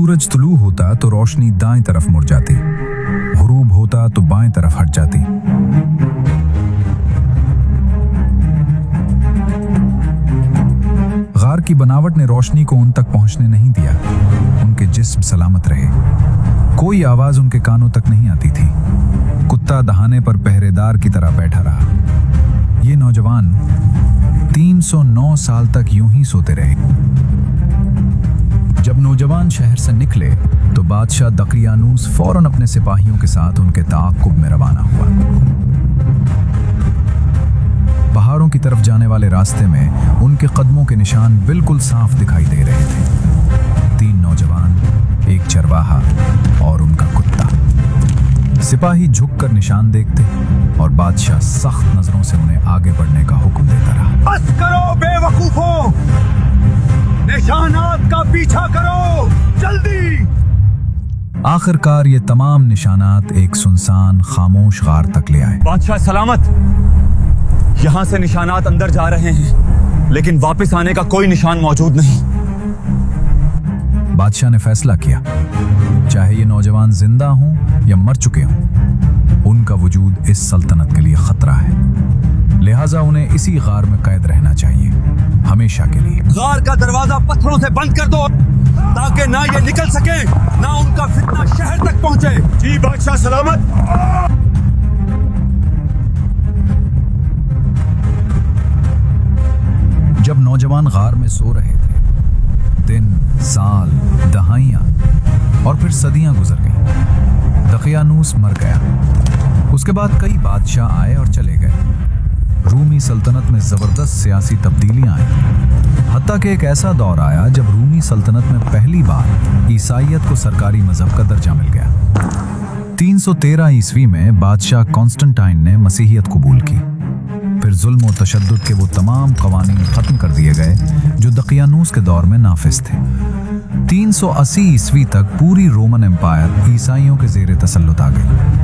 सूरज तुलू होता तो रोशनी दाएं तरफ मुड़ जाती, गुरूब होता तो बाएं तरफ हट जाती। गार की बनावट ने रोशनी को उन तक पहुंचने नहीं दिया। उनके जिस्म सलामत रहे, कोई आवाज उनके कानों तक नहीं आती थी। कुत्ता दहाने पर पहरेदार की तरह बैठा रहा। ये नौजवान 309 साल तक यूं ही सोते रहे। जब नौजवान शहर से निकले तो बादशाह दकियानूस फौरन अपने सिपाहियों के साथ उनके ताक़ुब में रवाना हुआ। पहाड़ों की तरफ जाने वाले रास्ते में उनके कदमों के निशान बिल्कुल साफ दिखाई दे रहे थे। 3 नौजवान, एक चरवाहा और उनका कुत्ता। सिपाही झुककर निशान देखते और बादशाह सख्त नजरों से उन्हें आगे बढ़ने का हुक्म देता रहा। बस करो बेवकूफों, निशानात का पीछा करो, जल्दी। आखिरकार ये तमाम निशानात एक सुनसान खामोश गार तक ले आए। बादशाह सलामत, यहाँ से निशानात अंदर जा रहे हैं, लेकिन वापस आने का कोई निशान मौजूद नहीं। बादशाह ने फैसला किया, चाहे ये नौजवान जिंदा हों या मर चुके हों, उनका वजूद इस सल्तनत के लिए खतरा है। लिहाजा उन्हें इसी गार में कैद रहना चाहिए, हमेशा के लिए। गार का दरवाजा पत्थरों से बंद कर दो, ताकि ना ये निकल सके, ना उनका फितना शहर तक पहुंचे। जी बादशाह सलामत। जब नौजवान गार में सो रहे थे, दिन, साल, दहाइयां और फिर सदियां गुजर गईं। दकियानूस मर गया। उसके बाद कई बादशाह आए और चले गए। रूमी सल्तनत में जबरदस्त सियासी तब्दीलियां आईं। हत्ता कि एक ऐसा दौर आया जब रूमी सल्तनत में पहली बार ईसाईयत को सरकारी मजहब का दर्जा मिल गया। 313 ईस्वी में बादशाह कॉन्स्टेंटाइन ने मसीहियत कबूल की। फिर जुल्म और तशद्दुद के वो तमाम कवानीन खत्म कर दिए गए जो दकियानूस के दौर में नाफिज थे। 380 ईस्वी तक पूरी रोमन एम्पायर ईसाइयों के ज़ेरे तसल्लुत आ गई।